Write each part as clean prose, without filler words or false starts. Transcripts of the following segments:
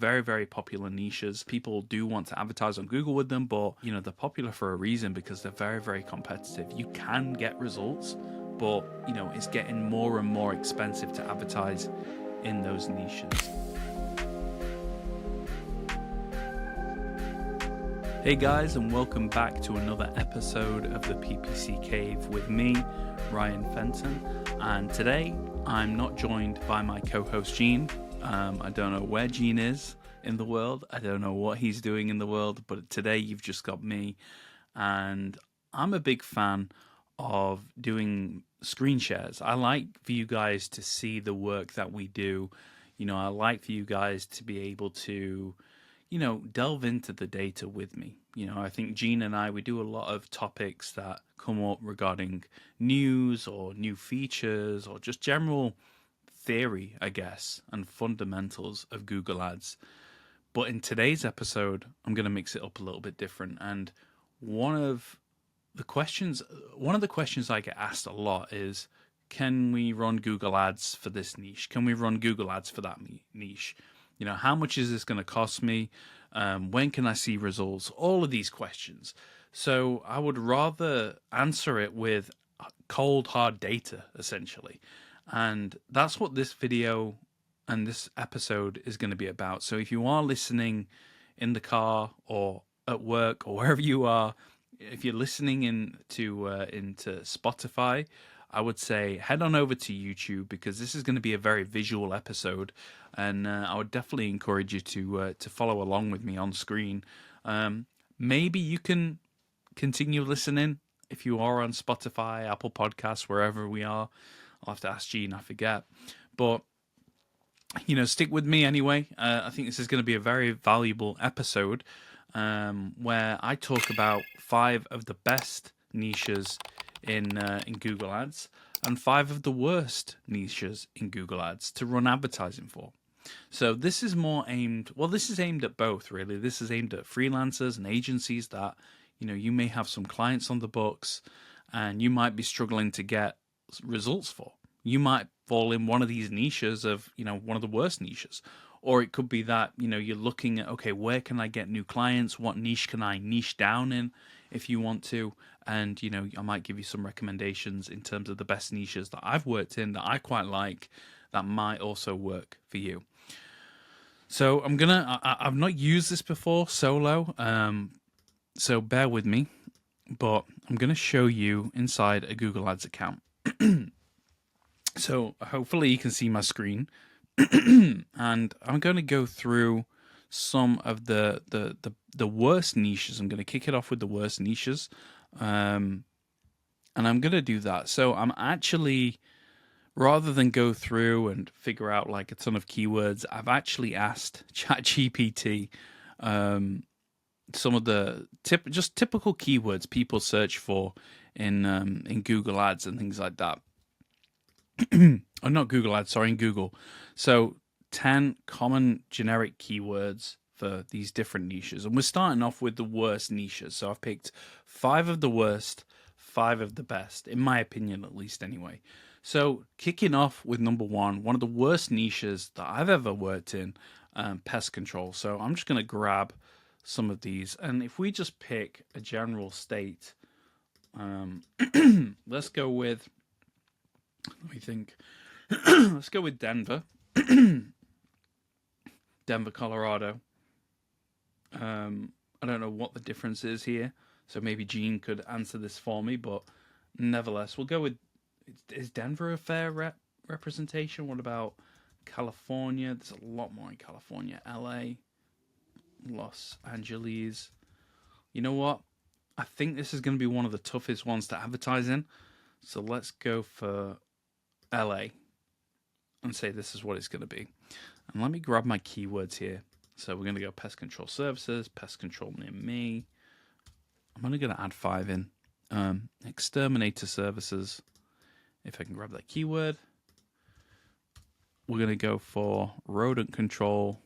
Very, very popular niches. People do want to advertise on Google with them, but they're popular for a reason because they're very, very competitive. You can get results, but it's getting more and more expensive to advertise in those niches. Hey guys, and welcome back to another episode of the PPC Cave with me, Ryan Fenton. And today I'm not joined by my co-host Gene. I don't know where Gene is in the world. I don't know what he's doing in the world, but today you've just got me. And I'm a big fan of doing screen shares. I like for you guys to see the work that we do. I like for you guys to be able to delve into the data with me. I think Gene and I, we do a lot of topics that come up regarding news or new features or just general theory, I guess, and fundamentals of Google Ads. But in today's episode, I'm going to mix it up a little bit different. And one of the questions I get asked a lot is, can we run Google Ads for this niche? Can we run Google Ads for that niche? How much is this going to cost me? When can I see results? All of these questions. So I would rather answer it with cold, hard data, essentially. And that's what this video and this episode is going to be about. So if you are listening in the car or at work or wherever you are, if you're listening into Spotify, I would say head on over to YouTube because this is going to be a very visual episode, and I would definitely encourage you to follow along with me on screen. Maybe you can continue listening if you are on Spotify, Apple Podcasts, wherever we are. I'll have to ask Gene, I forget. But, stick with me anyway. I think this is going to be a very valuable episode where I talk about 5 of the best niches in Google Ads and 5 of the worst niches in Google Ads to run advertising for. So this is aimed at both, really. This is aimed at freelancers and agencies that, you may have some clients on the books and you might be struggling to get results for. You might fall in one of these niches of, one of the worst niches. Or it could be that, you're looking at, okay, where can I get new clients? What niche can I niche down in if you want to? And, I might give you some recommendations in terms of the best niches that I've worked in that I quite like that might also work for you. So I've not used this before solo, so bear with me, but I'm going to show you inside a Google Ads account. So hopefully you can see my screen. And I'm going to go through some of the worst niches. I'm going to kick it off with the worst niches. And I'm going to do that. So I'm actually, rather than go through and figure out like a ton of keywords, I've actually asked ChatGPT some of the typical keywords people search for in Google Ads and things like that. Oh, not Google Ads, sorry, in Google. So 10 common generic keywords for these different niches. And we're starting off with the worst niches. So I've picked 5 of the worst, 5 of the best, in my opinion, at least anyway. So kicking off with number 1, one of the worst niches that I've ever worked in, pest control. So I'm just going to grab some of these. And if we just pick a general state, let's go with, let me think. Let's go with Denver. Denver, Colorado. I don't know what the difference is here, so maybe Gene could answer this for me, but nevertheless, we'll go with, is Denver a fair representation? What about California? There's a lot more in California. LA, Los Angeles. You know what? I think this is going to be one of the toughest ones to advertise in, so let's go for LA and say this is what it's going to be. And let me grab my keywords here. So we're going to go pest control services, pest control near me. I'm only going to add 5 in. Exterminator services. If I can grab that keyword. We're going to go for rodent control.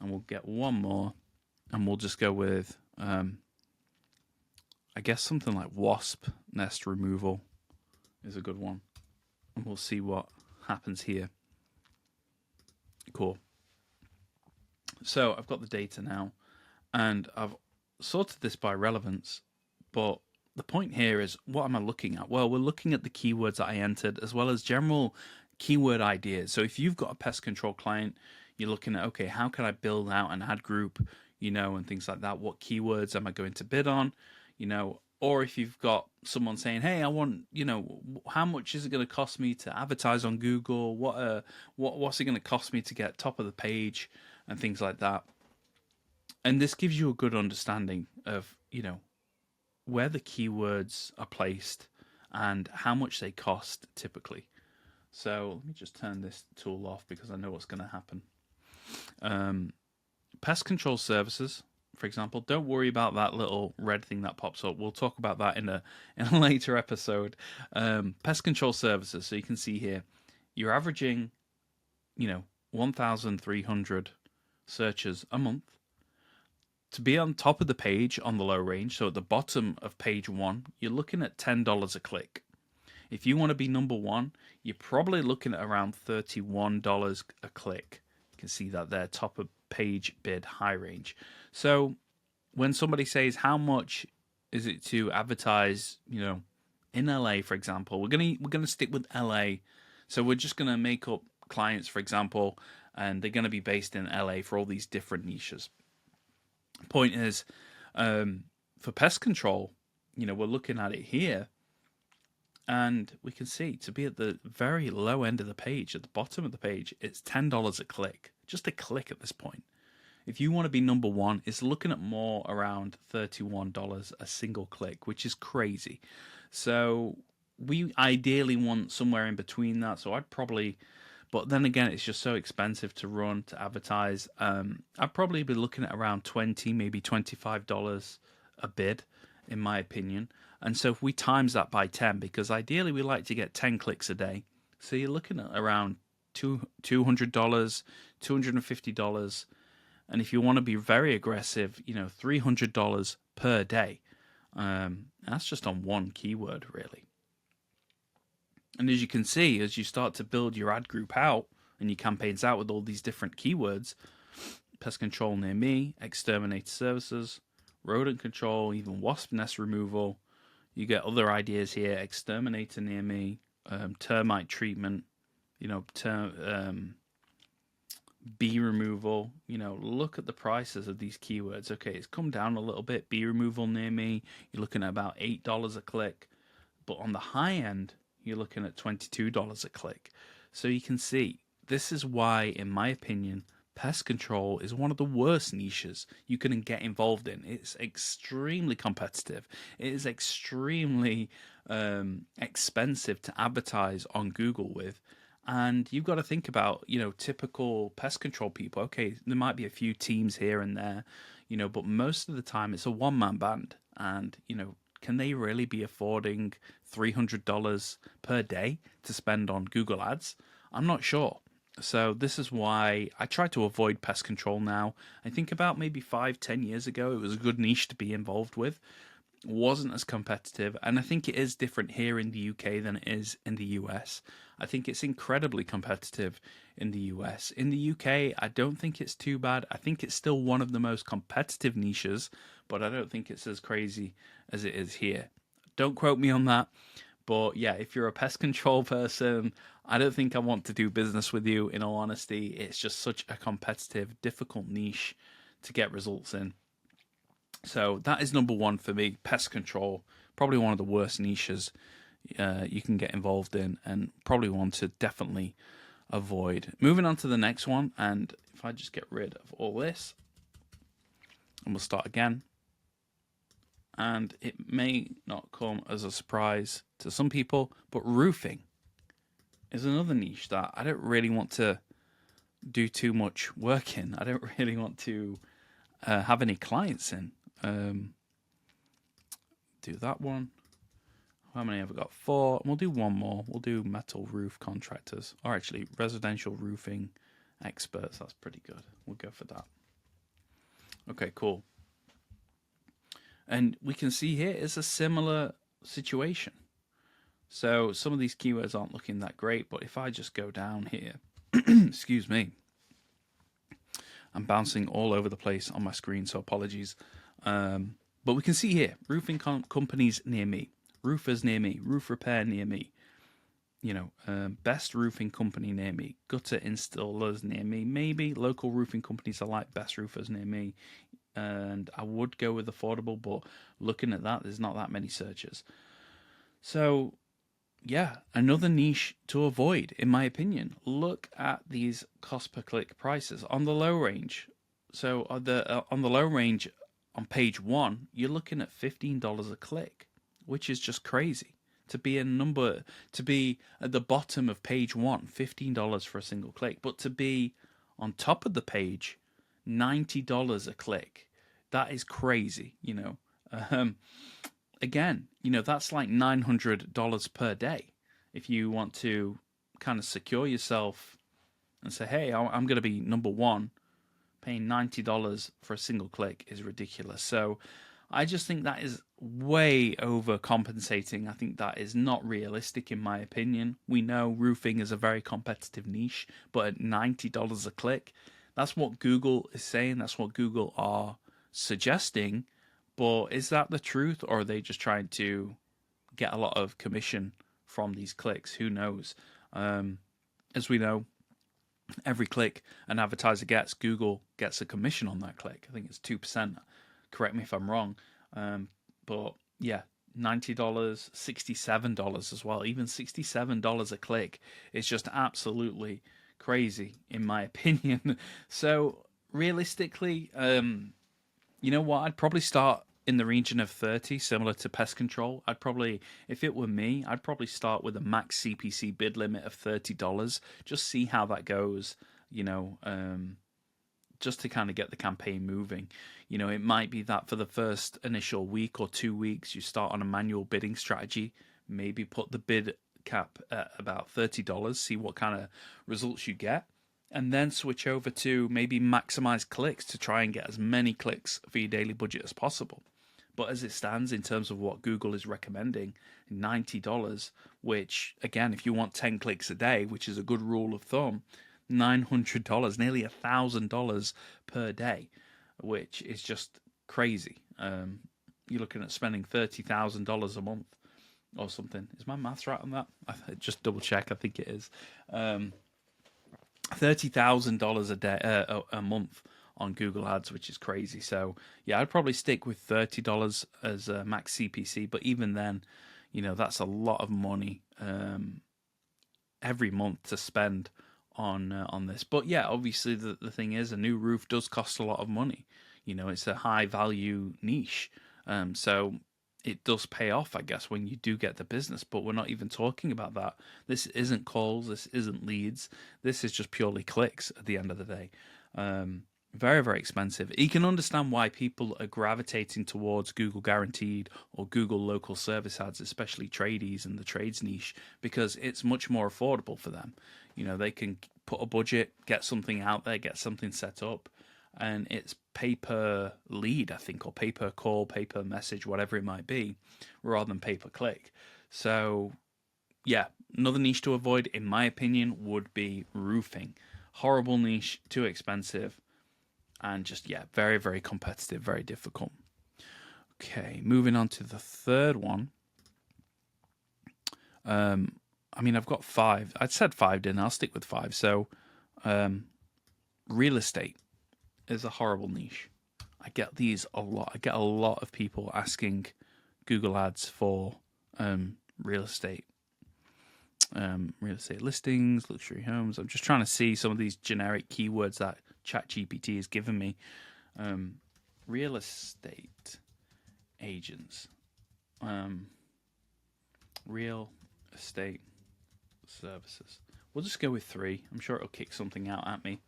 And we'll get one more. And we'll just go with, I guess something like wasp nest removal is a good one. And we'll see what happens here. Cool. So I've got the data now, and I've sorted this by relevance. But the point here is, what am I looking at? Well, we're looking at the keywords that I entered as well as general keyword ideas. So if you've got a pest control client, you're looking at, okay, how can I build out an ad group, and things like that. What keywords am I going to bid on, or if you've got someone saying, hey, I want, how much is it going to cost me to advertise on Google? What's it going to cost me to get top of the page and things like that. And this gives you a good understanding of, where the keywords are placed and how much they cost typically. So let me just turn this tool off because I know what's going to happen. Pest control services, for example, don't worry about that little red thing that pops up. We'll talk about that in a later episode. Pest control services. So you can see here, you're averaging, 1,300 searches a month. To be on top of the page on the low range, so at the bottom of page 1, you're looking at $10 a click. If you want to be number 1, you're probably looking at around $31 a click. You can see that there, top of page bid high range. So when somebody says how much is it to advertise, in LA, for example, we're gonna stick with LA. So we're just gonna make up clients, for example, and they're gonna be based in LA for all these different niches. Point is, for pest control, we're looking at it here, and we can see to be at the very low end of the page, at the bottom of the page, it's $10 a click, just a click at this point. If you want to be number 1, it's looking at more around $31 a single click, which is crazy. So we ideally want somewhere in between that. So I'd probably, but then again, it's just so expensive to run, to advertise. I'd probably be looking at around $20, maybe $25 a bid, in my opinion. And so if we times that by 10, because ideally we like to get 10 clicks a day. So you're looking at around $200, $250. And if you want to be very aggressive, $300 per day. That's just on one keyword, really. And as you can see, as you start to build your ad group out and your campaigns out with all these different keywords, pest control near me, exterminator services, rodent control, even wasp nest removal, you get other ideas here, exterminator near me, termite treatment, bee removal. Look at the prices of these keywords. Okay, it's come down a little bit. Bee removal near me, you're looking at about $8 a click. But on the high end, you're looking at $22 a click. So you can see, this is why, in my opinion, pest control is one of the worst niches you can get involved in. It's extremely competitive. It is extremely expensive to advertise on Google with. And you've got to think about, typical pest control people. Okay, there might be a few teams here and there, but most of the time it's a one-man band. And, can they really be affording $300 per day to spend on Google Ads? I'm not sure. So this is why I try to avoid pest control now. I think about maybe 5-10 years ago, it was a good niche to be involved with. It wasn't as competitive, and I think it is different here in the UK than it is in the US. I think it's incredibly competitive in the US. In the UK, I don't think it's too bad. I think it's still one of the most competitive niches, but I don't think it's as crazy as it is here. Don't quote me on that. But yeah, if you're a pest control person, I don't think I want to do business with you, in all honesty. It's just such a competitive, difficult niche to get results in. So that is number 1 for me, pest control. Probably one of the worst niches you can get involved in, and probably one to definitely avoid. Moving on to the next one, and if I just get rid of all this, and we'll start again. And it may not come as a surprise to some people, but roofing is another niche that I don't really want to do too much work in. I don't really want to have any clients in. Do that one. How many have I got? 4. We'll do one more. We'll do metal roof contractors, or actually residential roofing experts. That's pretty good. We'll go for that. Okay, cool. And we can see here it's a similar situation. So some of these keywords aren't looking that great, but if I just go down here, excuse me, I'm bouncing all over the place on my screen, so apologies. But we can see here, roofing companies near me, roofers near me, roof repair near me, best roofing company near me, gutter installers near me, maybe local roofing companies are like best roofers near me, and I would go with affordable, but looking at that, there's not that many searches. So, yeah, another niche to avoid, in my opinion. Look at these cost per click prices on the low range. So, on the low range, on page 1, you're looking at $15 a click, which is just crazy. To be at the bottom of page 1, $15 for a single click, but to be on top of the page, $90 a click. That is crazy, Again, that's like $900 per day. If you want to kind of secure yourself and say, hey, I'm going to be number one, paying $90 for a single click is ridiculous. So I just think that is way overcompensating. I think that is not realistic in my opinion. We know roofing is a very competitive niche, but at $90 a click, that's what Google is saying. That's what Google are suggesting. But is that the truth, or are they just trying to get a lot of commission from these clicks? Who knows? As we know, every click an advertiser gets, Google gets a commission on that click. I think it's 2%. Correct me if I'm wrong. But yeah, $90, $67 as well. Even $67 a click is just absolutely crazy, in my opinion. So realistically, you know what? I'd probably start in the region of 30, similar to pest control. If it were me, I'd probably start with a max CPC bid limit of $30. Just see how that goes, just to kind of get the campaign moving. It might be that for the first initial week or 2 weeks, you start on a manual bidding strategy, maybe put the bid cap at about $30, see what kind of results you get, and then switch over to maybe maximize clicks to try and get as many clicks for your daily budget as possible. But as it stands, in terms of what Google is recommending, $90, which, again, if you want 10 clicks a day, which is a good rule of thumb, $900, nearly $1,000 per day, which is just crazy. You're looking at spending $30,000 a month or something. Is my maths right on that? Just double check. I think it is. $30,000 a day, a month on Google Ads, which is crazy. So yeah, I'd probably stick with $30 as a max CPC. But even then, that's a lot of money every month to spend on this. But yeah, obviously the thing is, a new roof does cost a lot of money. It's a high value niche, so it does pay off, I guess, when you do get the business. But we're not even talking about that. This isn't calls. This isn't leads. This is just purely clicks at the end of the day. Very, very expensive. You can understand why people are gravitating towards Google Guaranteed or Google Local Service Ads, especially tradies and the trades niche, because it's much more affordable for them. They can put a budget, get something out there, get something set up, and it's pay per lead, I think, or pay per call, pay per message, whatever it might be, rather than pay per click. So, yeah, another niche to avoid, in my opinion, would be roofing. Horrible niche, too expensive, and just, yeah, very, very competitive, very difficult. Okay, moving on to the third one. I've got 5. I'd said 5, didn't I? I'll stick with 5. So, real estate is a horrible niche. I get these a lot. I get a lot of people asking Google Ads for real estate listings, luxury homes. I'm just trying to see some of these generic keywords that ChatGPT has given me. Real estate agents, real estate services. We'll just go with 3. I'm sure it'll kick something out at me.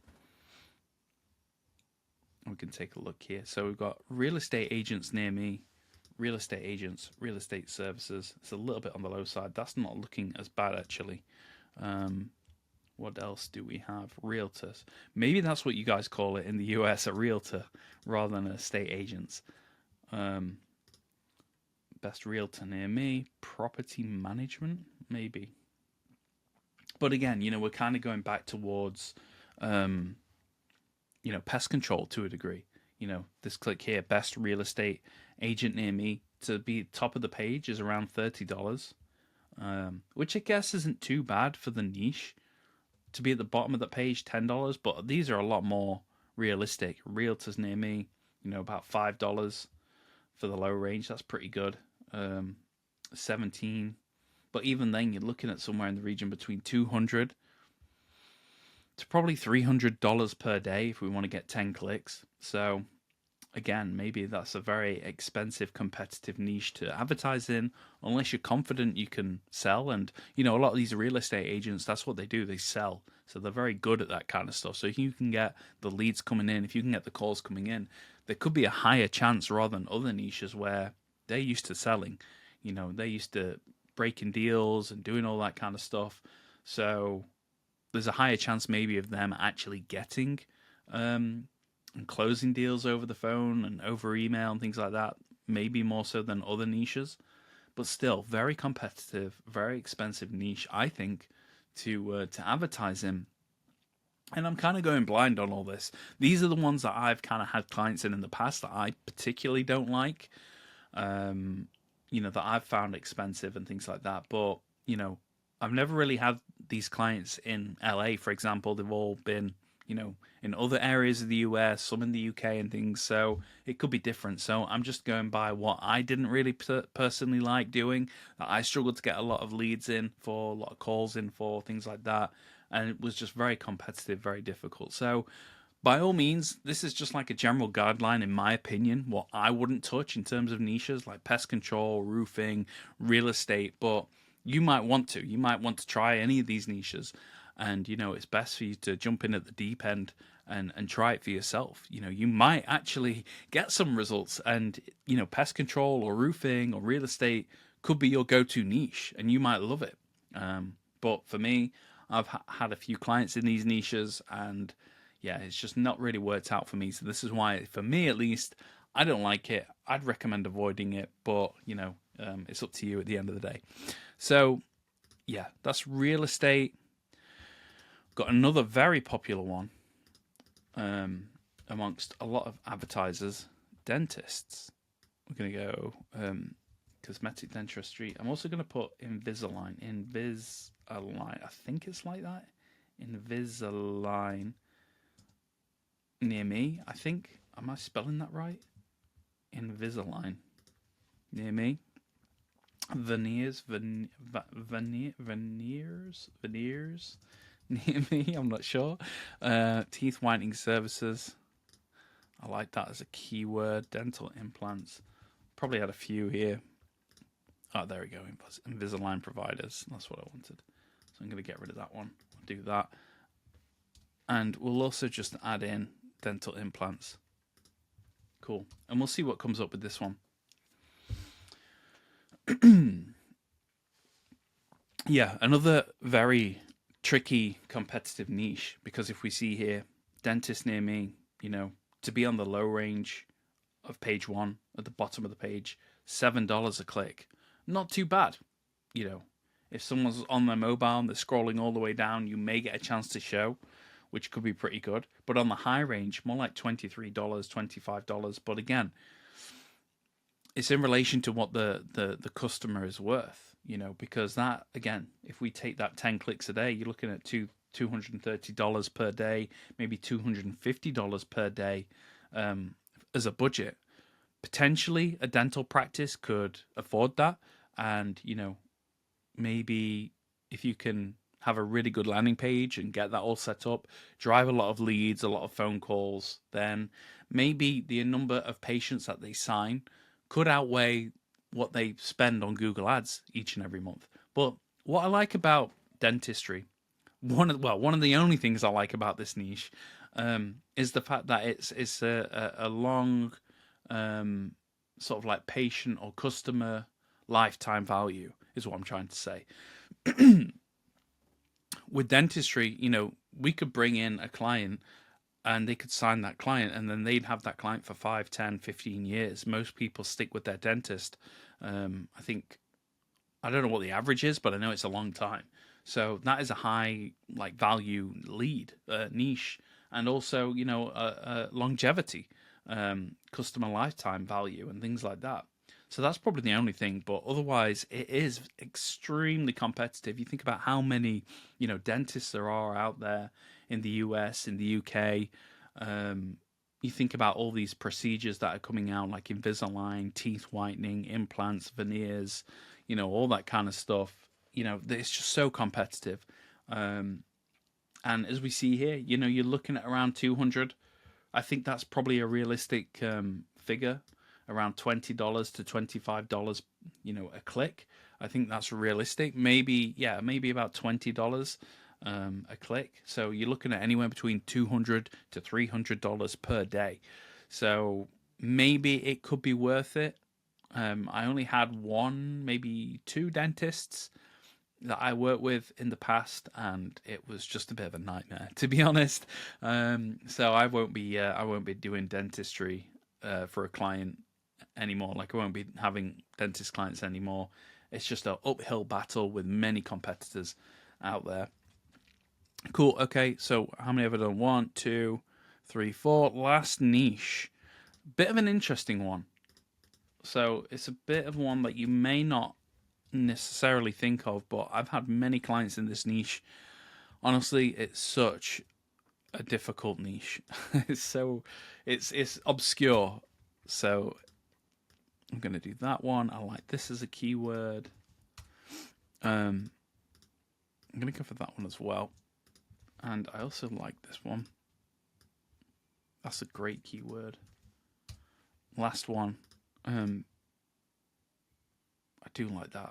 We can take a look here. So we've got real estate agents near me, real estate agents, real estate services. It's a little bit on the low side. That's not looking as bad, actually. What else do we have? Realtors. Maybe that's what you guys call it in the US, a realtor, rather than an estate agents. Best realtor near me. Property management, maybe. But again, we're kind of going back towards pest control to a degree. This click here, best real estate agent near me, to be top of the page is around $30, which I guess isn't too bad for the niche. To be at the bottom of the page, $10, but these are a lot more realistic. Realtors near me, about $5 for the low range. That's pretty good. 17, but even then, you're looking at somewhere in the region between $200 to probably $300 per day if we want to get 10 clicks. So again, maybe that's a very expensive competitive niche to advertise in, unless you're confident you can sell. And a lot of these real estate agents, that's what they do, they sell. So they're very good at that kind of stuff. So if you can get the leads coming in, if you can get the calls coming in, there could be a higher chance rather than other niches where they're used to selling. They're used to breaking deals and doing all that kind of stuff. So there's a higher chance maybe of them actually getting and closing deals over the phone and over email and things like that, maybe more so than other niches. But still, very competitive, very expensive niche, I think, to advertise in. And I'm kind of going blind on all this. These are the ones that I've kind of had clients in the past that I particularly don't like, that I've found expensive and things like that. But, I've never really had these clients in LA, for example. They've all been, in other areas of the US, some in the UK and things. So it could be different. So I'm just going by what I didn't really personally like doing, that I struggled to get a lot of leads in for, a lot of calls in for, things like that. And it was just very competitive, very difficult. So by all means, this is just like a general guideline, in my opinion, what I wouldn't touch in terms of niches like pest control, roofing, real estate. But you might want to. You might want to try any of these niches. And, it's best for you to jump in at the deep end and try it for yourself. You might actually get some results. And, pest control or roofing or real estate could be your go-to niche, and you might love it. But for me, I've had a few clients in these niches, and yeah, it's just not really worked out for me. So this is why, for me at least, I don't like it. I'd recommend avoiding it, but it's up to you at the end of the day. So yeah, that's real estate. Got another very popular one amongst a lot of advertisers, dentists. We're going to go cosmetic dentistry. I'm also going to put Invisalign. I think it's like that. Invisalign near me, I think. Am I spelling that right? Invisalign near me. Veneers near me, I'm not sure. Teeth whitening services, I like that as a keyword. Dental implants, probably had a few here. Oh, there we go. Invisalign providers, that's what I wanted. So I'm going to get rid of that one. I'll do that. And we'll also just add in dental implants. Cool. And we'll see what comes up with this one. Yeah, another very tricky competitive niche, because if we see here, dentist near me, to be on the low range of page 1 at the bottom of the page, $7 a click. Not too bad. If someone's on their mobile and they're scrolling all the way down, you may get a chance to show, which could be pretty good. But on the high range, more like $23, $25. But again, it's in relation to what the customer is worth, because that, again, if we take that 10 clicks a day, you're looking at $230 per day, maybe $250 per day as a budget. Potentially a dental practice could afford that. And, maybe if you can have a really good landing page and get that all set up, drive a lot of leads, a lot of phone calls, then maybe the number of patients that they sign could outweigh what they spend on Google Ads each and every month. But what I like about dentistry, one of the only things I like about this niche, is the fact that it's a long sort of like patient or customer lifetime value, is what I'm trying to say. With dentistry, we could bring in a client and they could sign that client, and then they'd have that client for 5, 10, 15 years. Most people stick with their dentist. I don't know what the average is, but I know it's a long time. So that is a high value lead niche. and also, longevity, customer lifetime value, and things like that. So that's probably the only thing, but otherwise, it is extremely competitive. You think about how many, dentists there are out there in the US, in the UK. You think about all these procedures that are coming out, like Invisalign, teeth whitening, implants, veneers, all that kind of stuff. It's just so competitive. And as we see here, you're looking at around 200. I think that's probably a realistic figure, around $20 to $25, a click. I think that's realistic. Maybe about $20 a click. So you're looking at anywhere between $200 to $300 per day. So maybe it could be worth it. I only had one, maybe two dentists that I worked with in the past, and it was just a bit of a nightmare, to be honest. So I won't be doing dentistry for a client anymore. Like, I won't be having dentist clients anymore. It's just an uphill battle with many competitors out there. Cool. Okay, so how many have I done? 1, 2, 3, 4. Last niche. Bit of an interesting one. So it's a bit of one that you may not necessarily think of, but I've had many clients in this niche. Honestly, it's such a difficult niche. It's obscure. So I'm going to do that one. I like this as a keyword. I'm going to go for that one as well. And I also like this one. That's a great keyword. Last one. I do like that.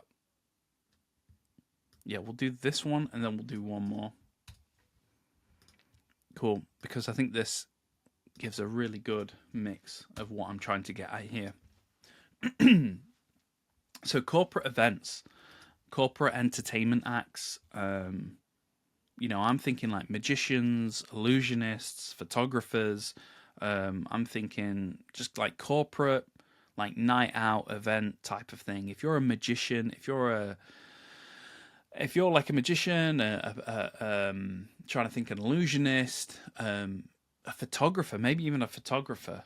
Yeah, we'll do this one and then we'll do one more. Cool, because I think this gives a really good mix of what I'm trying to get at here. So corporate events, corporate entertainment acts, I'm thinking like magicians, illusionists, photographers. I'm thinking just like corporate, like night out event type of thing. If you're a magician, if you're like a magician, trying to think an illusionist, a photographer, maybe even a photographer,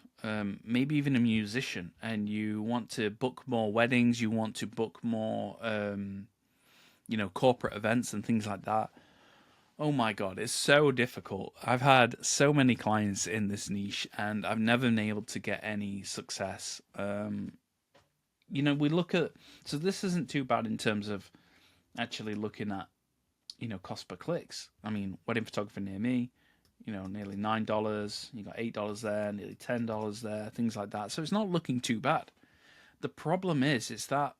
maybe even a musician, and you want to book more weddings, you want to book more, corporate events and things like that. Oh my God, it's so difficult. I've had so many clients in this niche and I've never been able to get any success. We look at, so this isn't too bad in terms of actually looking at, cost per clicks. I mean, wedding photographer near me, nearly $9. You got $8 there, nearly $10 there, things like that. So it's not looking too bad. The problem is, it's that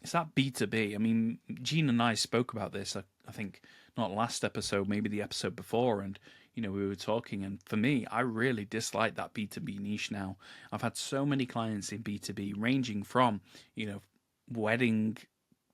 B2B. I mean, Gene and I spoke about this, I think, not last episode, maybe the episode before, and we were talking, and for me, I really dislike that B2B niche now. I've had so many clients in B2B, ranging from, wedding,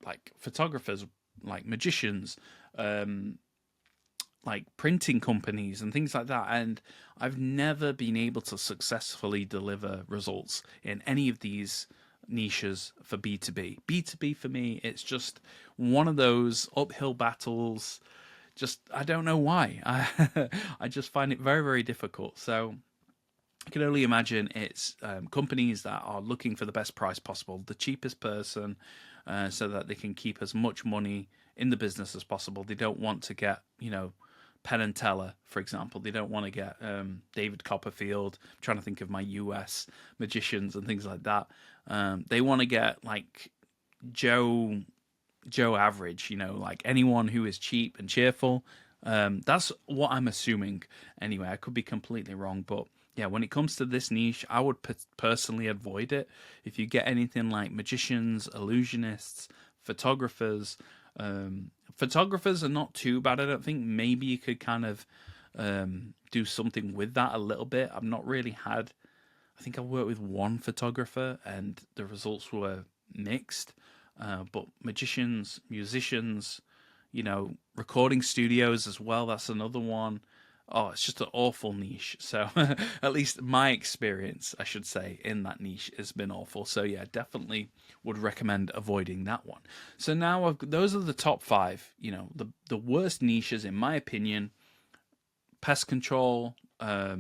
like photographers, like magicians, like printing companies and things like that, and I've never been able to successfully deliver results in any of these niches for B2B. B2B for me, it's just one of those uphill battles. Just, I don't know why. I just find it very, very difficult. So I can only imagine it's companies that are looking for the best price possible, the cheapest person, so that they can keep as much money in the business as possible. They don't want to get, Penn and Teller, for example. They don't want to get David Copperfield. I'm trying to think of my US magicians and things like that. They want to get like Joe Average, like anyone who is cheap and cheerful. That's what I'm assuming. Anyway, I could be completely wrong, but yeah, when it comes to this niche, I would personally avoid it. If you get anything like magicians, illusionists, photographers, photographers are not too bad, I don't think. Maybe you could kind of do something with that a little bit. I've not really had, I think I worked with one photographer and the results were mixed. But magicians, musicians, recording studios as well, that's another one. Oh, it's just an awful niche. So at least my experience, I should say, in that niche has been awful. So yeah, definitely would recommend avoiding that one. So now those are the top 5, the worst niches in my opinion: pest control, how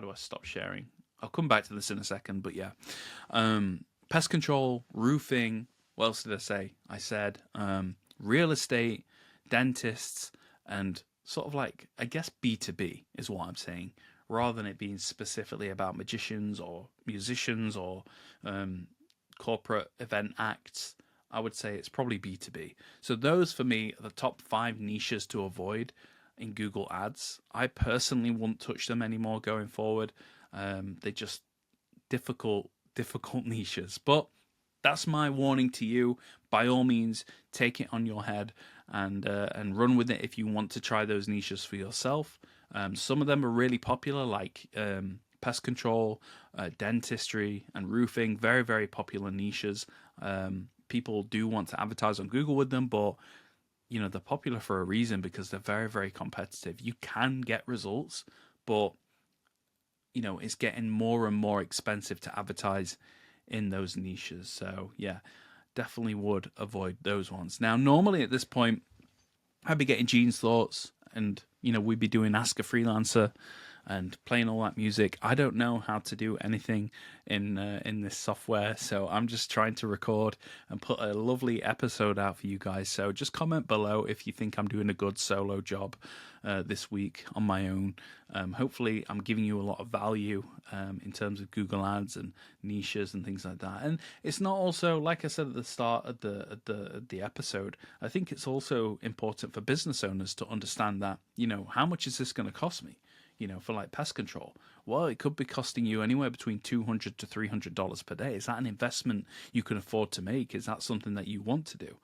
do I stop sharing? I'll come back to this in a second, but yeah. Pest control, roofing, what else did I say? I said real estate, dentists, and sort of like, I guess B2B is what I'm saying, rather than it being specifically about magicians or musicians or corporate event acts. I would say it's probably B2B. So those for me are the top 5 niches to avoid in Google Ads. I personally won't touch them anymore going forward. They're just difficult niches. But that's my warning to you. By all means, take it on your head and run with it if you want to try those niches for yourself. Some of them are really popular, like pest control, dentistry, and roofing. Very, very popular niches. People do want to advertise on Google with them, but they're popular for a reason, because they're very, very competitive. You can get results, but it's getting more and more expensive to advertise in those niches. So yeah, definitely would avoid those ones. Now, normally at this point, I'd be getting Gene's thoughts, and we'd be doing Ask a Freelancer and playing all that music. I don't know how to do anything in this software, so I'm just trying to record and put a lovely episode out for you guys. So just comment below if you think I'm doing a good solo job this week on my own. Hopefully I'm giving you a lot of value in terms of Google Ads and niches and things like that. And it's not also, like I said at the start of the episode, I think it's also important for business owners to understand that, how much is this going to cost me? For like pest control, well, it could be costing you anywhere between $200 to $300 per day. Is that an investment you can afford to make? Is that something that you want to do?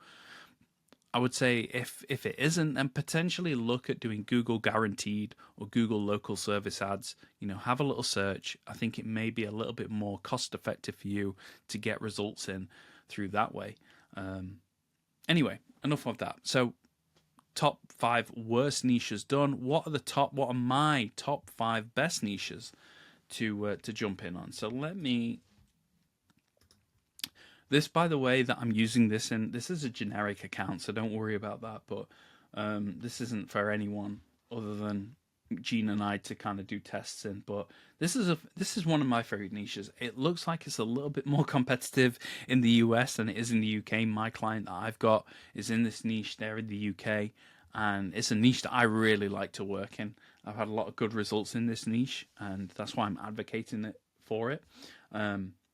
I would say if it isn't, then potentially look at doing Google Guaranteed or Google Local Service Ads. Have a little search. I think it may be a little bit more cost effective for you to get results in through that way. Anyway, enough of that. So, top 5 worst niches done. What are my top 5 best niches to jump in on? So this, by the way, that I'm using this in, this is a generic account, so don't worry about that. But this isn't for anyone other than Gene and I to kind of do tests in. But this is one of my favorite niches. It looks like it's a little bit more competitive in the US than it is in the UK. My client that I've got is in this niche there in the UK, and it's a niche that I really like to work in. I've had a lot of good results in this niche, and that's why I'm advocating for it.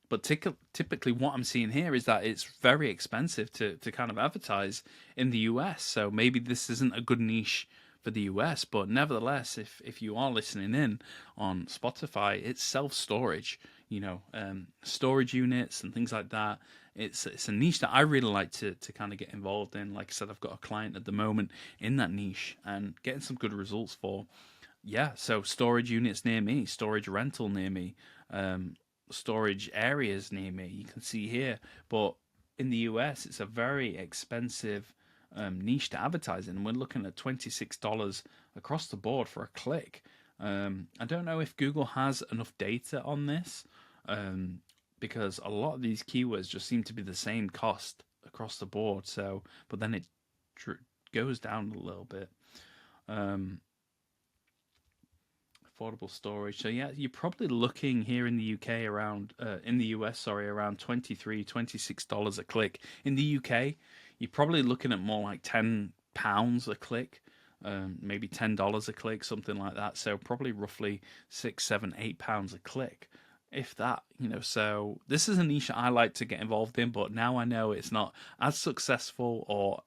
But typically what I'm seeing here is that it's very expensive to kind of advertise in the US. So maybe this isn't a good niche for the US, but nevertheless, if you are listening in on Spotify, it's self-storage, storage units and things like that. It's a niche that I really like to kind of get involved in. Like I said, I've got a client at the moment in that niche and getting some good results for. Yeah, so storage units near me, storage rental near me, storage areas near me, you can see here. But in the US, it's a very expensive niche to advertise in. We're looking at $26 across the board for a click. I don't know if Google has enough data on this, because a lot of these keywords just seem to be the same cost across the board. So, but then it goes down a little bit. Affordable storage. So yeah, you're probably looking here in the UK around, in the US, sorry, around $23, $26 a click. In the UK, you're probably looking at more like £10 a click, maybe $10 a click, something like that. So probably roughly £6, £7, £8 a click, if that. So this is a niche I like to get involved in, but now I know it's not as successful, or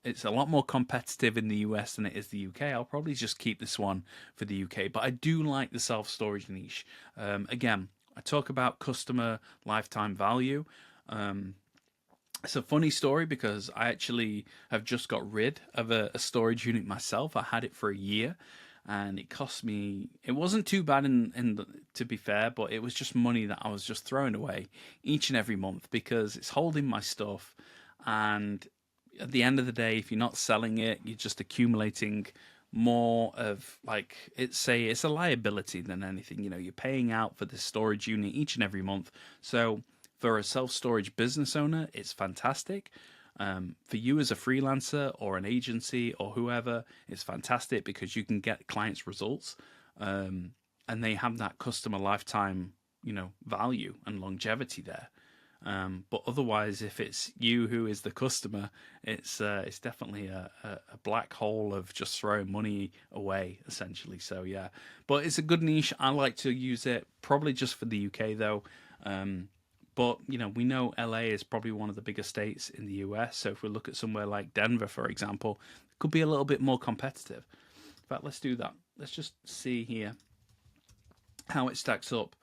it's a lot more competitive in the US than it is the UK. I'll probably just keep this one for the UK, but I do like the self-storage niche. Again, I talk about customer lifetime value. It's a funny story because I actually have just got rid of a storage unit myself. I had it for a year, and it cost me, it wasn't too bad to be fair, but it was just money that I was just throwing away each and every month because it's holding my stuff. And at the end of the day, if you're not selling it, you're just accumulating more of, like, it's a liability than anything. You're paying out for this storage unit each and every month. So for a self-storage business owner, it's fantastic. For you as a freelancer or an agency or whoever, it's fantastic because you can get clients results, and they have that customer lifetime, value and longevity there. But otherwise, if it's you who is the customer, it's definitely a black hole of just throwing money away, essentially. So yeah, but it's a good niche. I like to use it probably just for the UK though. But we know LA is probably one of the biggest states in the US. So if we look at somewhere like Denver, for example, it could be a little bit more competitive. In fact, let's do that. Let's just see here how it stacks up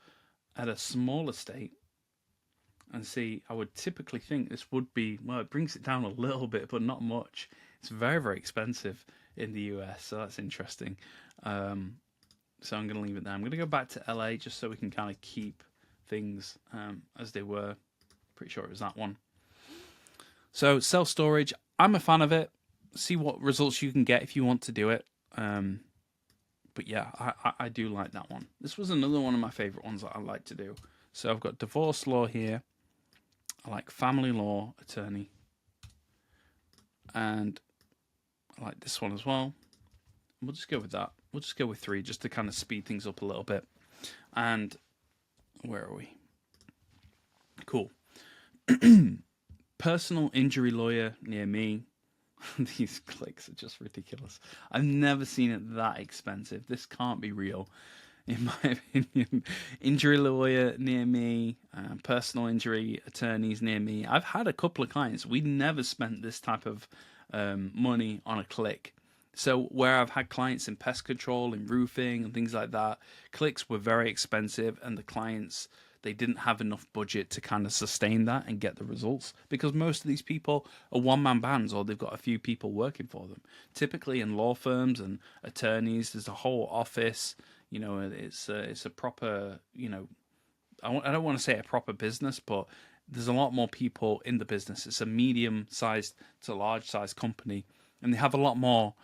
at a smaller state. And see, I would typically think this would be, well, it brings it down a little bit, but not much. It's very, very expensive in the US, so that's interesting. So I'm going to leave it there. I'm going to go back to LA just so we can kind of keep things as they were. Pretty sure it was that one. So self-storage, I'm a fan of it. See what results you can get if you want to do it. But yeah, I do like that one. This was another one of my favorite ones that I like to do. So I've got divorce law here. I like family law attorney. And I like this one as well. We'll just go with that. We'll just go with 3 just to kind of speed things up a little bit. And where are we? Cool. Personal injury lawyer near me. These clicks are just ridiculous. I've never seen it that expensive. This can't be real, in my opinion. Injury lawyer near me, personal injury attorneys near me. I've had a couple of clients. We never spent this type of money on a click. So where I've had clients in pest control, in roofing and things like that, clicks were very expensive, and the clients, they didn't have enough budget to kind of sustain that and get the results, because most of these people are one-man bands or they've got a few people working for them. Typically in law firms and attorneys, there's a whole office. It's a proper, I don't want to say a proper business, but there's a lot more people in the business. It's a medium-sized to large-sized company, and they have a lot more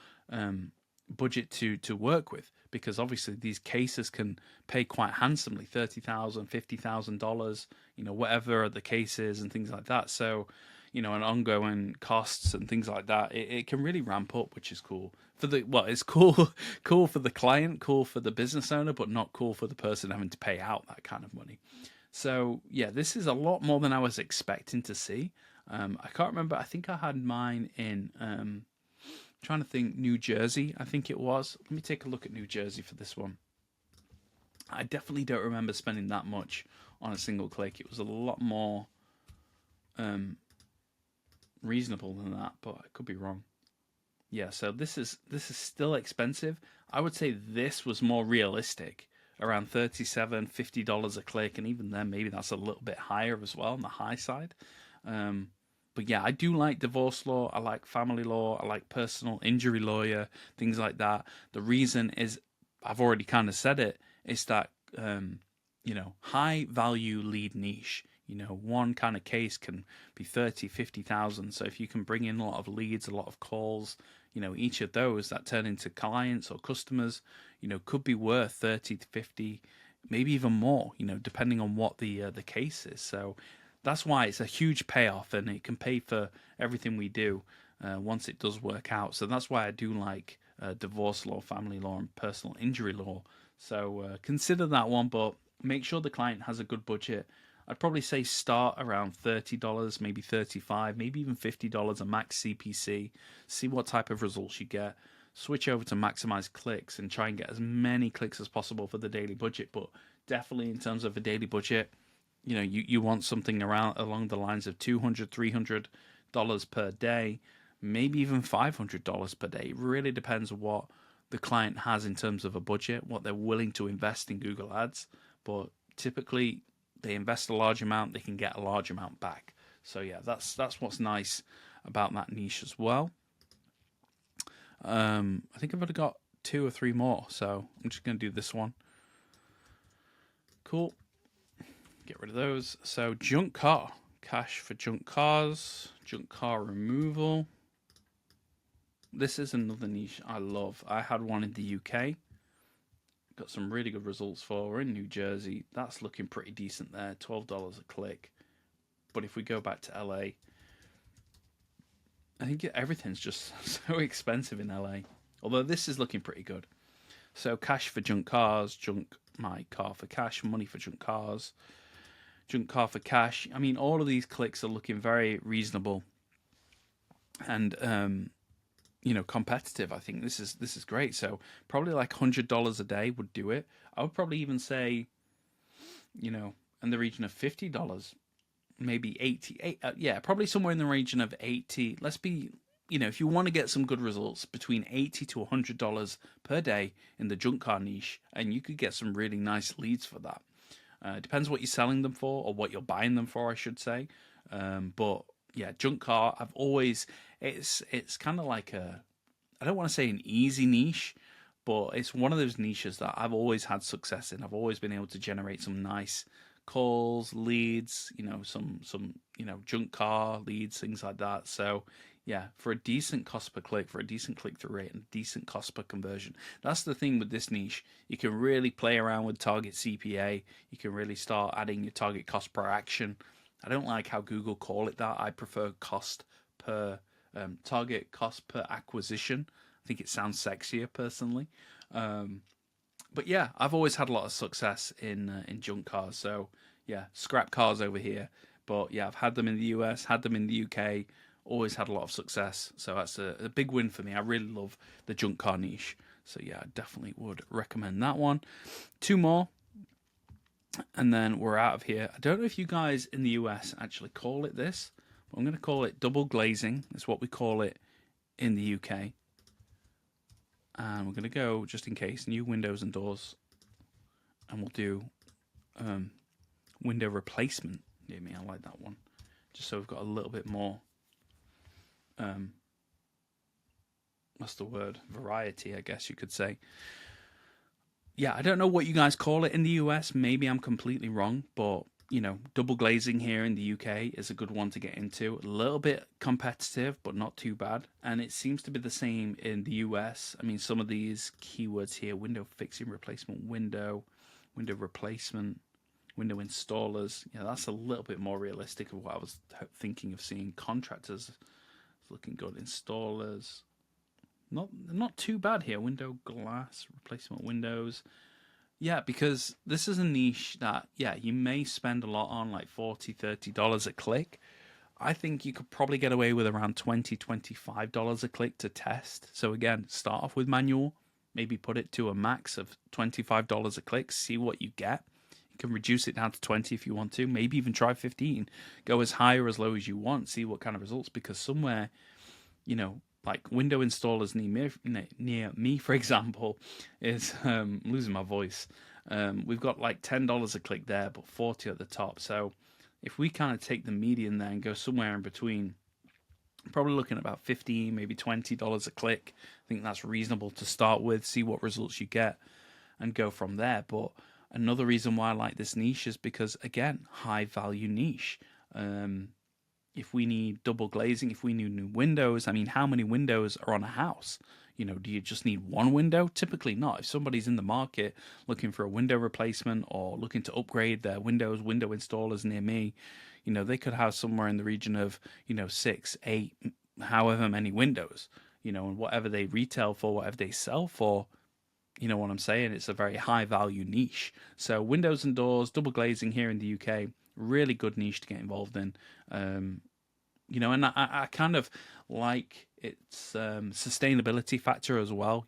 budget to work with, because obviously these cases can pay quite handsomely, $30,000, $50,000, whatever the case is and things like that. So, and ongoing costs and things like that, it can really ramp up, which is cool. It's cool for the client, cool for the business owner, but not cool for the person having to pay out that kind of money. So yeah, this is a lot more than I was expecting to see. I can't remember. I think I had mine in, trying to think, New Jersey, I think it was. Let me take a look at New Jersey for this one. I definitely don't remember spending that much on a single click. It was a lot more reasonable than that, but I could be wrong. Yeah, so this is still expensive. I would say this was more realistic, around $37, $50 a click, and even then maybe that's a little bit higher as well on the high side. But yeah, I do like divorce law. I like family law. I like personal injury lawyer, things like that. The reason is, I've already kind of said it, is that, high value lead niche. One kind of case can be 30, 50,000. So if you can bring in a lot of leads, a lot of calls, each of those that turn into clients or customers, could be worth 30 to 50, maybe even more, depending on what the case is. So that's why it's a huge payoff, and it can pay for everything we do once it does work out. So that's why I do like divorce law, family law, and personal injury law. So consider that one, but make sure the client has a good budget. I'd probably say start around $30, maybe $35, maybe even $50 a max CPC. See what type of results you get. Switch over to maximize clicks and try and get as many clicks as possible for the daily budget. But definitely in terms of a daily budget, you want something around along the lines of $200, $300 per day, maybe even $500 per day. It really depends on what the client has in terms of a budget, what they're willing to invest in Google Ads. But typically, they invest a large amount, they can get a large amount back. So yeah, that's what's nice about that niche as well. I think I've only got 2 or 3 more, so I'm just going to do this one. Cool. Get rid of those. So junk car, cash for junk cars, junk car removal. This is another niche I love. I had one in the UK. Got some really good results for. We're in New Jersey. That's looking pretty decent there. $12 a click. But if we go back to LA, I think everything's just so expensive in LA. Although this is looking pretty good. So cash for junk cars, junk my car for cash, money for junk cars, junk car for cash. I mean, all of these clicks are looking very reasonable and competitive. I think this is great. So probably like $100 a day would do it. I would probably even say, in the region of $50, maybe 80. Yeah, probably somewhere in the region of 80. Let's be, if you want to get some good results, between 80 to $100 per day in the junk car niche, and you could get some really nice leads for that. Depends what you're selling them for, or what you're buying them for, I should say. But yeah, junk car. It's kind of like I don't want to say an easy niche, but it's one of those niches that I've always had success in. I've always been able to generate some nice calls, leads, some junk car leads, things like that. So yeah, for a decent cost per click, for a decent click through rate, and a decent cost per conversion. That's the thing with this niche. You can really play around with target CPA. You can really start adding your target cost per action. I don't like how Google call it that. I prefer cost per target cost per acquisition. I think it sounds sexier personally. But yeah, I've always had a lot of success in junk cars. So yeah, scrap cars over here. But yeah, I've had them in the US, had them in the UK, always had a lot of success. So that's a big win for me. I really love the junk car niche. So yeah, I definitely would recommend that one. Two more, and then we're out of here. I don't know if you guys in the US actually call it this, but I'm going to call it double glazing. That's what we call it in the UK. And we're going to go, just in case, new windows and doors. And we'll do window replacement. Yeah, I like that one. Just so we've got a little bit more, what's the word? Variety, I guess you could say. Yeah, I don't know what you guys call it in the US. Maybe I'm completely wrong, but double glazing here in the UK is a good one to get into. A little bit competitive, but not too bad. And it seems to be the same in the US. I mean, some of these keywords here: window fixing, replacement window, window replacement, window installers. Yeah, that's a little bit more realistic of what I was thinking of seeing. Contractors looking good. Installers, not too bad here. Window glass, replacement windows. Yeah, because this is a niche that, yeah, you may spend a lot on, like $40, $30 a click. I think you could probably get away with around $20, $25 a click to test. So again, start off with manual, maybe put it to a max of $25 a click, see what you get. You can reduce it down to 20 if you want to, maybe even try 15. Go as high or as low as you want, see what kind of results, because somewhere, like window installers near me, for example, is losing my voice. We've got like $10 a click there, but 40 at the top. So if we kind of take the median there and go somewhere in between, probably looking at about $15, maybe $20 a click. I think that's reasonable to start with, see what results you get, and go from there. But another reason why I like this niche is because, again, high value niche. If we need double glazing, if we need new windows, I mean, how many windows are on a house? Do you just need one window? Typically not. If somebody's in the market looking for a window replacement or looking to upgrade their window installers near me, they could have somewhere in the region of, 6, 8, however many windows, and whatever they retail for, whatever they sell for, you know what I'm saying? It's a very high value niche. So windows and doors, double glazing here in the UK, really good niche to get involved in. And I kind of like its sustainability factor as well.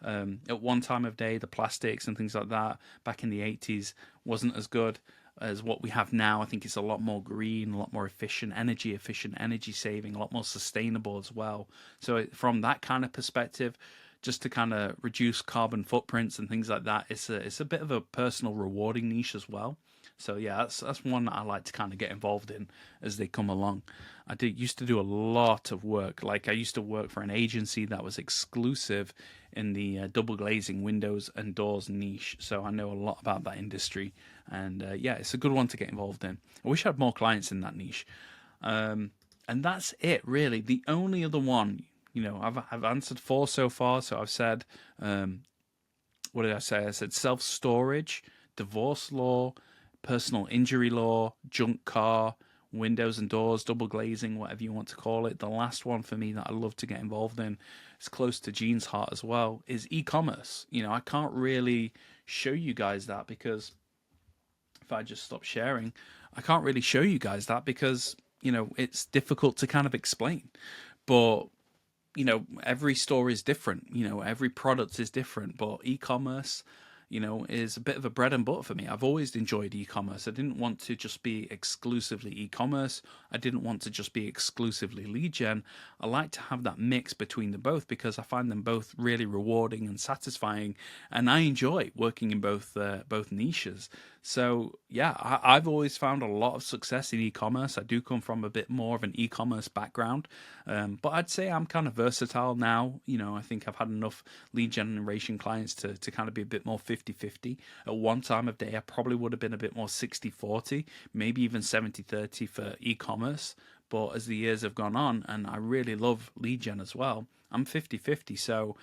At one time of day, the plastics and things like that back in the 80s wasn't as good as what we have now. I think it's a lot more green, a lot more efficient, energy saving, a lot more sustainable as well. So from that kind of perspective, just to kind of reduce carbon footprints and things like that, it's a bit of a personal rewarding niche as well. So yeah, that's one that I like to kind of get involved in as they come along. I used to do a lot of work. Like I used to work for an agency that was exclusive in the double glazing windows and doors niche. So I know a lot about that industry, and yeah, it's a good one to get involved in. I wish I had more clients in that niche. And that's it, really. The only other one, I've answered 4 so far. So I've said, what did I say? I said self-storage, divorce law, personal injury law, junk car, windows and doors, double glazing, whatever you want to call it. The last one for me that I love to get involved in, it's close to Gene's heart as well, is e-commerce. I can't really show you guys that because if I just stop sharing, I can't really show you guys that because, it's difficult to kind of explain. But every store is different. Every product is different. But e-commerce, is a bit of a bread and butter for me. I've always enjoyed e-commerce. I didn't want to just be exclusively e-commerce. I didn't want to just be exclusively lead gen. I like to have that mix between the both because I find them both really rewarding and satisfying, and I enjoy working in both niches. So yeah, I've always found a lot of success in e-commerce. I do come from a bit more of an e-commerce background, but I'd say I'm kind of versatile now. I think I've had enough lead generation clients to kind of be a bit more 50-50. At one time of day, I probably would have been a bit more 60-40, maybe even 70-30 for e-commerce. But as the years have gone on, and I really love lead gen as well, I'm 50-50. So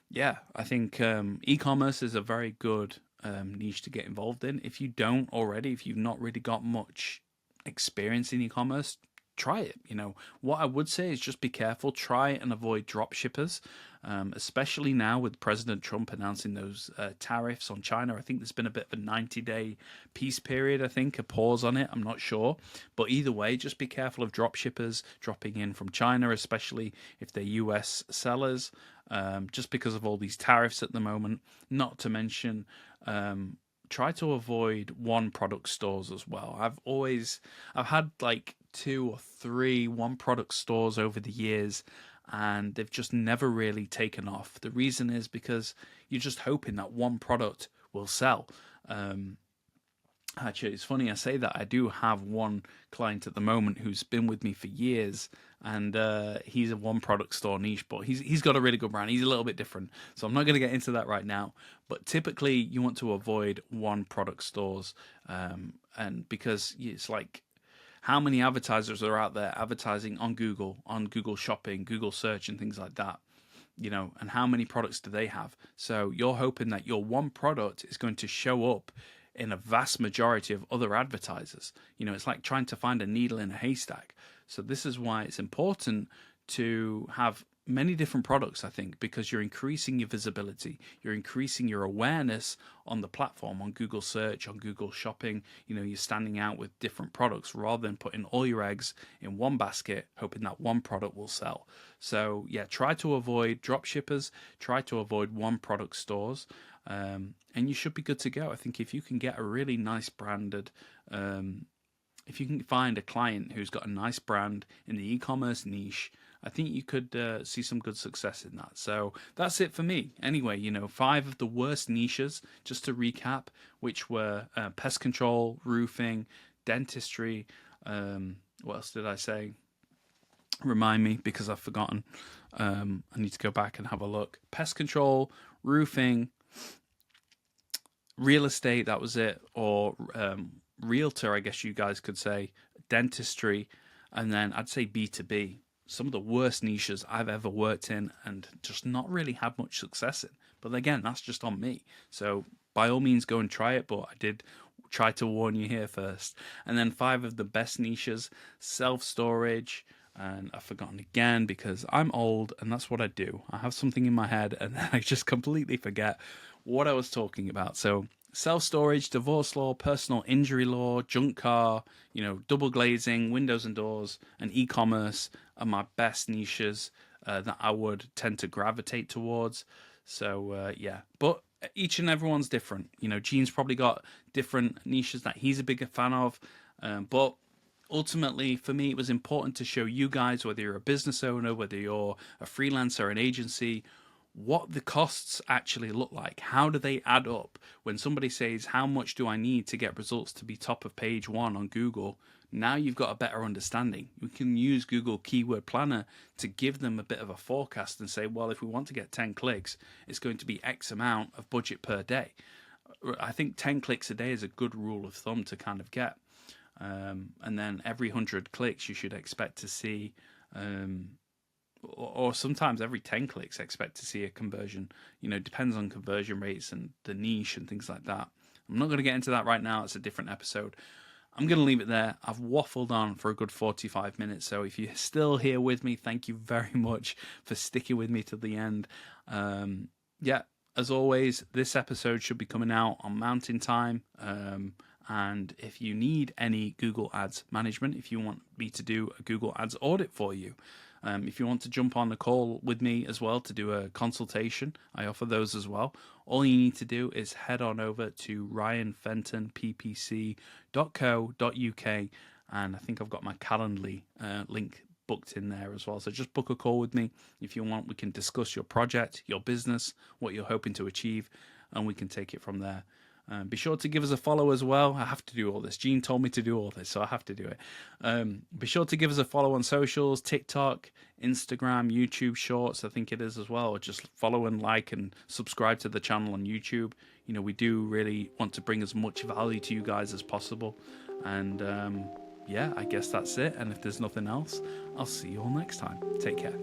yeah, I think e-commerce is a very good niche to get involved in. If you don't already, if you've not really got much experience in e-commerce, try it. What I would say is just be careful. Try and avoid drop shippers, especially now with President Trump announcing those tariffs on China. I think there's been a bit of a 90-day peace period, a pause on it. I'm not sure. But either way, just be careful of drop shippers dropping in from China, especially if they're US sellers, just because of all these tariffs at the moment. Not to mention, try to avoid one product stores as well. I've had like 2 or 3 one product stores over the years, and they've just never really taken off. The reason is because you're just hoping that one product will sell. Actually, it's funny I say that. I do have one client at the moment who's been with me for years, and he's a one product store niche, but he's got a really good brand. He's a little bit different, so I'm not going to get into that right now. But typically, you want to avoid one product stores, and because it's like, how many advertisers are out there advertising on Google Shopping, Google Search, and things like that? And how many products do they have? So you're hoping that your one product is going to show up in a vast majority of other advertisers. It's like trying to find a needle in a haystack. So this is why it's important to have many different products, I think, because you're increasing your visibility, you're increasing your awareness on the platform, on Google Search, on Google Shopping. You're standing out with different products rather than putting all your eggs in one basket, hoping that one product will sell. So yeah, try to avoid drop shippers, try to avoid one product stores, and you should be good to go. I think if you can get a really nice branded, if you can find a client who's got a nice brand in the e-commerce niche, I think you could see some good success in that. So that's it for me. Anyway, 5 of the worst niches, just to recap, which were pest control, roofing, dentistry. What else did I say? Remind me, because I've forgotten. I need to go back and have a look. Pest control, roofing, real estate, that was it. Or realtor, I guess you guys could say. Dentistry. And then I'd say B2B. Some of the worst niches I've ever worked in and just not really had much success in. But again, that's just on me. So by all means, go and try it. But I did try to warn you here first. And then 5 of the best niches: self-storage. And I've forgotten again because I'm old and that's what I do. I have something in my head and then I just completely forget what I was talking about. So self-storage, divorce law, personal injury law, junk car, double glazing, windows and doors, and e-commerce are my best niches that I would tend to gravitate towards. So yeah, but each and everyone's different. Gene's probably got different niches that he's a bigger fan of, but ultimately for me it was important to show you guys, whether you're a business owner, whether you're a freelancer, an agency, what the costs actually look like. How do they add up? When somebody says, how much do I need to get results to be top of page 1 on Google? Now you've got a better understanding. You can use Google Keyword Planner to give them a bit of a forecast and say, well, if we want to get 10 clicks, it's going to be X amount of budget per day. I think 10 clicks a day is a good rule of thumb to kind of get. And then every 100 clicks, you should expect to see, or sometimes every 10 clicks, expect to see a conversion. Depends on conversion rates and the niche and things like that. I'm not going to get into that right now. It's a different episode. I'm going to leave it there. I've waffled on for a good 45 minutes. So if you're still here with me, thank you very much for sticking with me to the end. Yeah, as always, this episode should be coming out on Mountain Time. And if you need any Google Ads management, if you want me to do a Google Ads audit for you, if you want to jump on a call with me as well to do a consultation, I offer those as well. All you need to do is head on over to ryanfentonppc.co.uk, and I think I've got my Calendly link booked in there as well. So just book a call with me if you want. We can discuss your project, your business, what you're hoping to achieve, and we can take it from there. Be sure to give us a follow as well. I have to do all this. Gene told me to do all this, so I have to do it. Be sure to give us a follow on socials, TikTok, Instagram, YouTube Shorts, I think it is as well. Or just follow and like and subscribe to the channel on YouTube. You know, we do really want to bring as much value to you guys as possible. And yeah, I guess that's it. And if there's nothing else, I'll see you all next time. Take care.